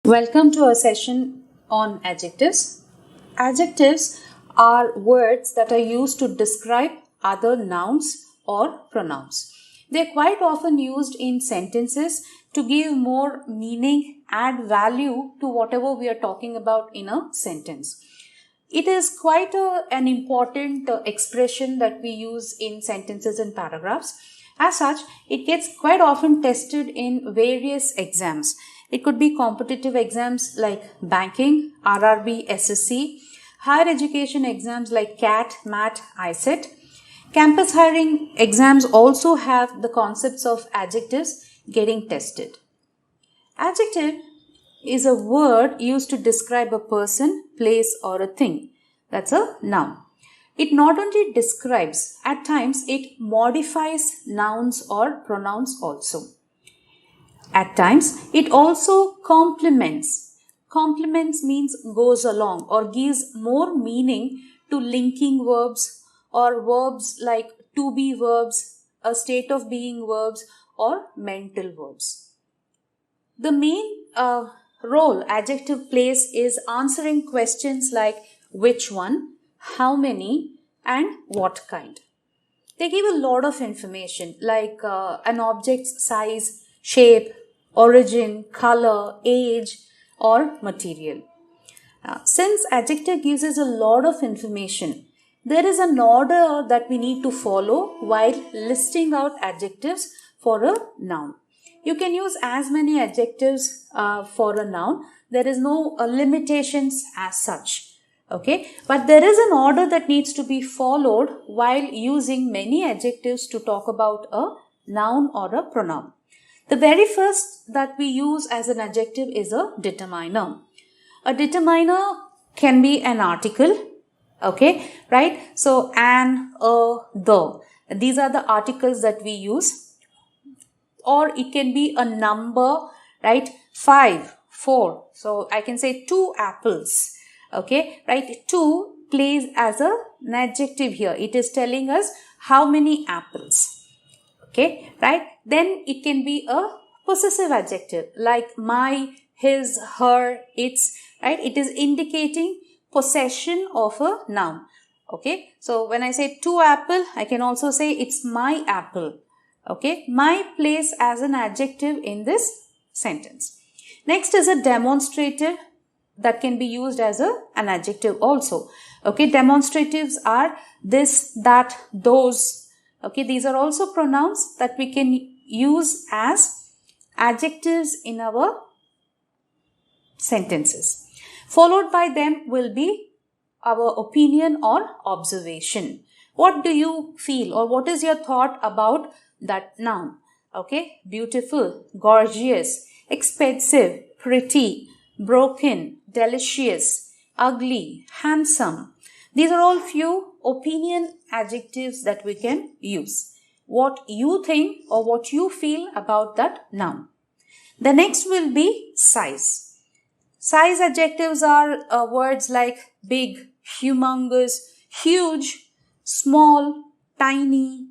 Welcome to our session on adjectives. Adjectives are words that are used to describe other nouns or pronouns. They are quite often used in sentences to give more meaning, add value to whatever we are talking about in a sentence. It is quite an important expression that we use in sentences and paragraphs. As such, it gets quite often tested in various exams. It could be competitive exams like banking, RRB, SSC, higher education exams like CAT, MAT, ICET. Campus hiring exams also have the concepts of adjectives getting tested. Adjective is a word used to describe a person, place, or a thing. That's a noun. It not only describes, at times it modifies nouns or pronouns also. At times, it also complements. Complements means goes along or gives more meaning to linking verbs or verbs like to be verbs, a state of being verbs, or mental verbs. The main role adjective plays is answering questions like which one, how many, and what kind. They give a lot of information like an object's size, shape, origin, color, age, or material. Since adjective gives us a lot of information, there is an order that we need to follow while listing out adjectives for a noun. You can use as many adjectives for a noun. There is no limitations as such. Okay, but there is an order that needs to be followed while using many adjectives to talk about a noun or a pronoun. The very first that we use as an adjective is a determiner. A determiner can be an article, okay, right? So, an, a, the. These are the articles that we use. Or it can be a number, right? 5, 4. So, I can say 2 apples. Okay, right? 2 plays as an adjective here. It is telling us how many apples. Okay, right? Then it can be a possessive adjective like my, his, her, its, right? It is indicating possession of a noun. Okay, so when I say 2 apple, I can also say it's my apple. Okay, my plays as an adjective in this sentence. Next is a demonstrative that can be used as an adjective also. Okay, demonstratives are this, that, those. Okay, these are also pronouns that we can use as adjectives in our sentences. Followed by them will be our opinion or observation. What do you feel or what is your thought about that noun? Okay, beautiful, gorgeous, expensive, pretty, broken, delicious, ugly, handsome. These are all few opinion adjectives that we can use. What you think or what you feel about that noun. The next will be size. Size adjectives are words like big, humongous, huge, small, tiny,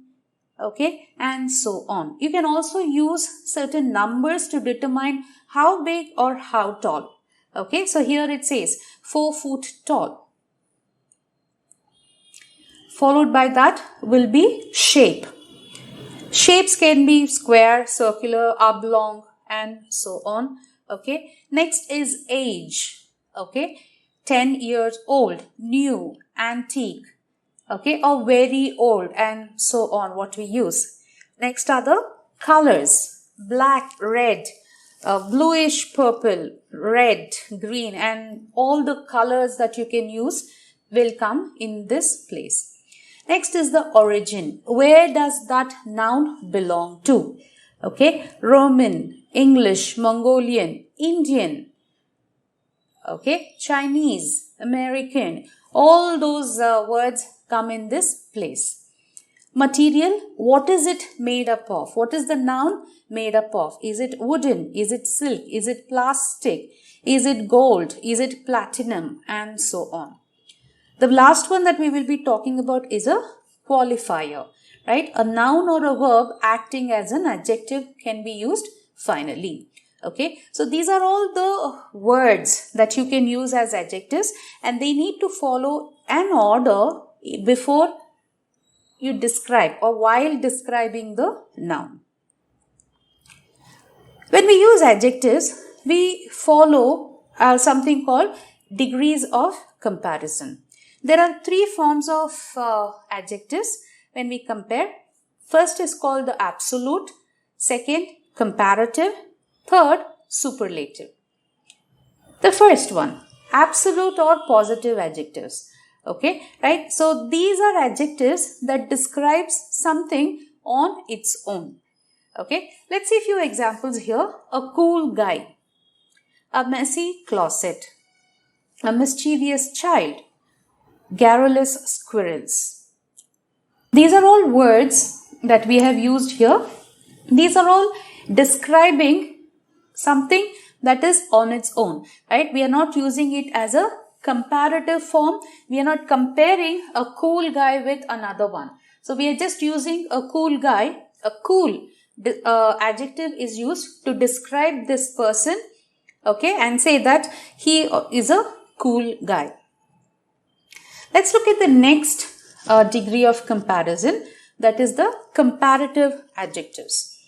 okay, and so on. You can also use certain numbers to determine how big or how tall. Okay, so here it says 4 foot tall. Followed by that will be shape. Shapes can be square, circular, oblong, and so on. Okay, next is age. Okay, 10 years old, new, antique, okay, or very old, and so on, what we use. Next are the colors, black, red, bluish purple, red, green, and all the colors that you can use will come in this place. Next is the origin. Where does that noun belong to? Okay, Roman, English, Mongolian, Indian, okay, Chinese, American, all those words come in this place. Material, what is it made up of? What is the noun made up of? Is it wooden? Is it silk? Is it plastic? Is it gold? Is it platinum? And so on. The last one that we will be talking about is a qualifier, right? A noun or a verb acting as an adjective can be used finally. Okay, so these are all the words that you can use as adjectives, and they need to follow an order before you describe or while describing the noun. When we use adjectives, we follow something called degrees of comparison. There are three forms of adjectives when we compare. First is called the absolute, second, comparative, third, superlative. The first one, absolute or positive adjectives. Okay, right? So these are adjectives that describes something on its own. Okay, let's see a few examples here. A cool guy, a messy closet, a mischievous child, garrulous squirrels. These are all words that we have used here. These are all describing something that is on its own, right? We are not using it as a comparative form. We are not comparing a cool guy with another one. So we are just using a cool guy. A cool adjective is used to describe this person, okay, and say that he is a cool guy. Let's look at the next degree of comparison, that is the comparative adjectives.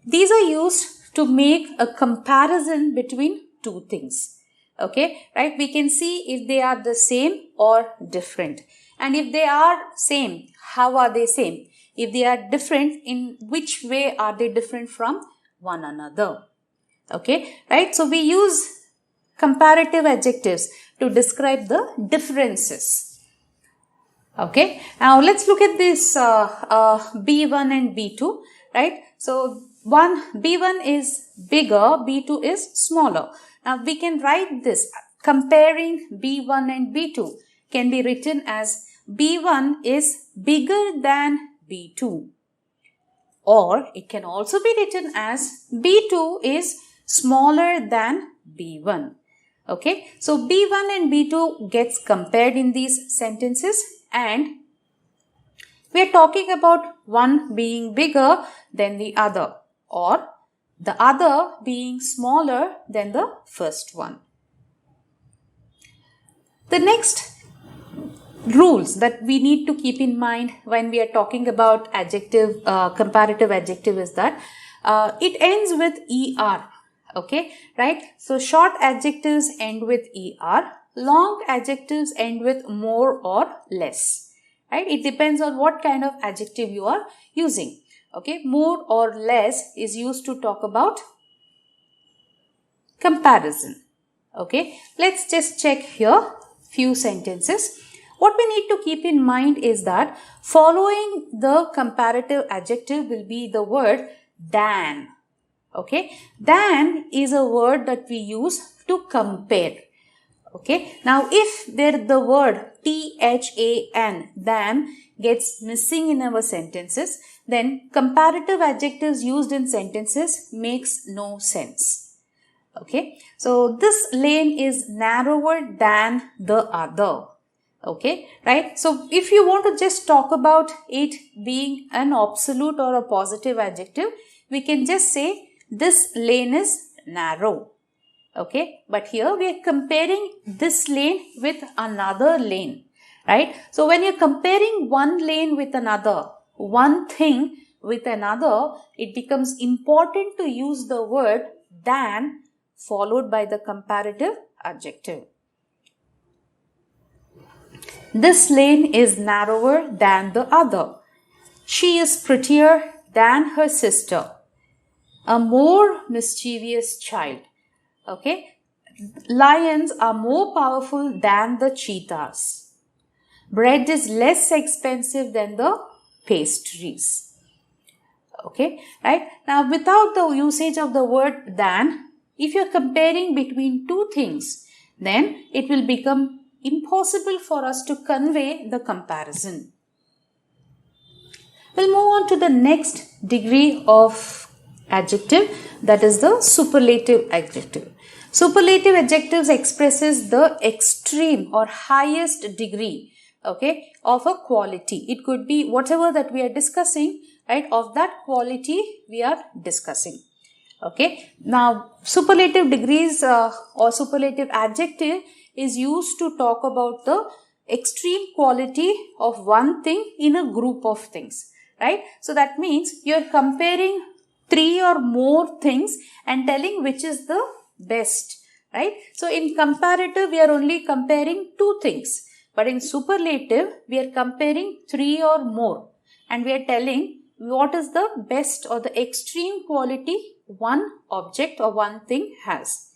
These are used to make a comparison between two things. Okay, right? We can see if they are the same or different. And if they are same, how are they same? If they are different, in which way are they different from one another? Okay, right? So we use comparative adjectives to describe the differences. Okay, now let's look at this B1 and B2, right? So B1 is bigger, B2 is smaller. Now we can write this, comparing B1 and B2 can be written as B1 is bigger than B2, or it can also be written as B2 is smaller than B1. Okay, so B1 and B2 gets compared in these sentences, and we are talking about one being bigger than the other, or the other being smaller than the first one. The next rules that we need to keep in mind when we are talking about adjective, comparative adjective, is that it ends with ER. Okay, right? So short adjectives end with ER. Long adjectives end with more or less. Right? It depends on what kind of adjective you are using. Okay, more or less is used to talk about comparison. Okay, let's just check here few sentences. What we need to keep in mind is that following the comparative adjective will be the word than. Okay, than is a word that we use to compare. Okay, now if the word than gets missing in our sentences, then comparative adjectives used in sentences makes no sense. Okay, so this lane is narrower than the other. Okay, right? So if you want to just talk about it being an absolute or a positive adjective, we can just say this lane is narrow. Okay, but here we are comparing this lane with another lane, right? So when you're comparing one lane with another, one thing with another, it becomes important to use the word than followed by the comparative adjective. This lane is narrower than the other. She is prettier than her sister. A more mischievous child. Okay, lions are more powerful than the cheetahs. Bread is less expensive than the pastries. Okay, right? Now, without the usage of the word than, if you're comparing between two things, then it will become impossible for us to convey the comparison. We'll move on to the next degree of adjective, that is the superlative adjective. Superlative adjectives expresses the extreme or highest degree, okay, of a quality. It could be whatever that we are discussing, right, of that quality we are discussing. Okay. Now, superlative degrees or superlative adjective is used to talk about the extreme quality of one thing in a group of things, right? So that means you're comparing 3 or more things and telling which is the best, right? So in comparative, we are only comparing 2 things, but in superlative, we are comparing 3 or more and we are telling what is the best or the extreme quality one object or one thing has.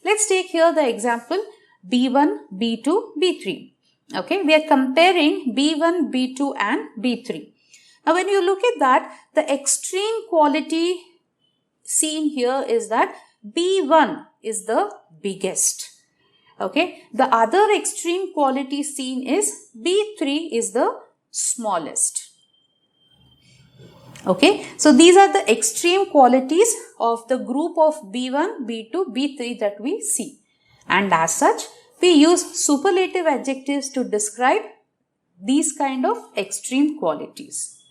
Let's take here the example B1, B2, B3. Okay, we are comparing B1, B2 and B3. Now when you look at that, the extreme quality seen here is that B1 is the biggest. Okay, the other extreme quality seen is B3 is the smallest. Okay, so these are the extreme qualities of the group of B1, B2, B3 that we see. And as such, we use superlative adjectives to describe these kind of extreme qualities.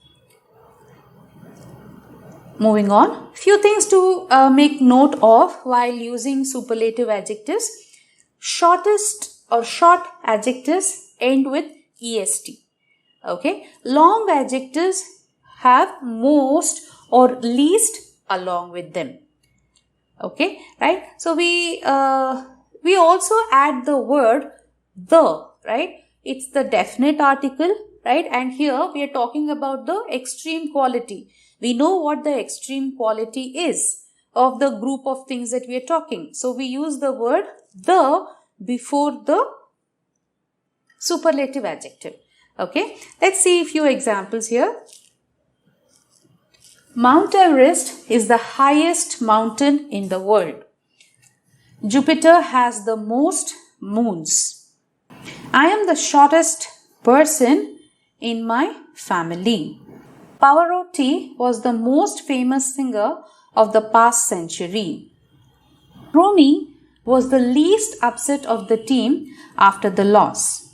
Moving on, few things to make note of while using superlative adjectives. Shortest or short adjectives end with est. Okay, long adjectives have most or least along with them. Okay, right? So we also add the word the, right? It's the definite article, right? And here we are talking about the extreme quality. We know what the extreme quality is of the group of things that we are talking. So we use the word the before the superlative adjective. Okay, let's see a few examples here. Mount Everest is the highest mountain in the world. Jupiter has the most moons. I am the shortest person in my family. Pavarotti was the most famous singer of the past century. Romy was the least upset of the team after the loss.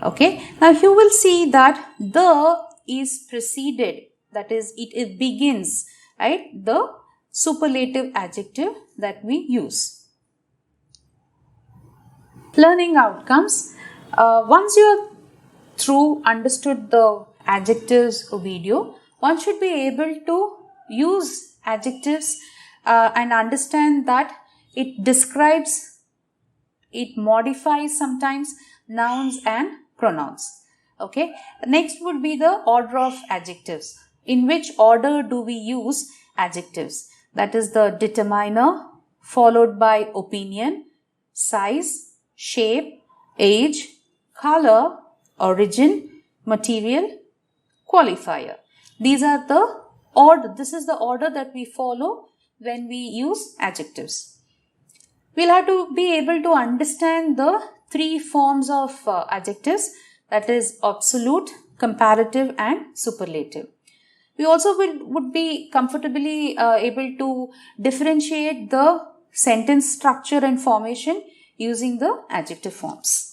Okay, now you will see that the is preceded, that is it begins, right, the superlative adjective that we use. Learning outcomes. Once you have understood the adjectives video, one should be able to use adjectives and understand that it describes, it modifies sometimes nouns and pronouns. Okay, next would be the order of adjectives. In which order do we use adjectives? That is the determiner followed by opinion, size, shape, age, color, origin, material, qualifier. These are the order. This is the order that we follow when we use adjectives. We'll have to be able to understand the 3 forms of adjectives, that is absolute, comparative and superlative. We also would be comfortably able to differentiate the sentence structure and formation using the adjective forms.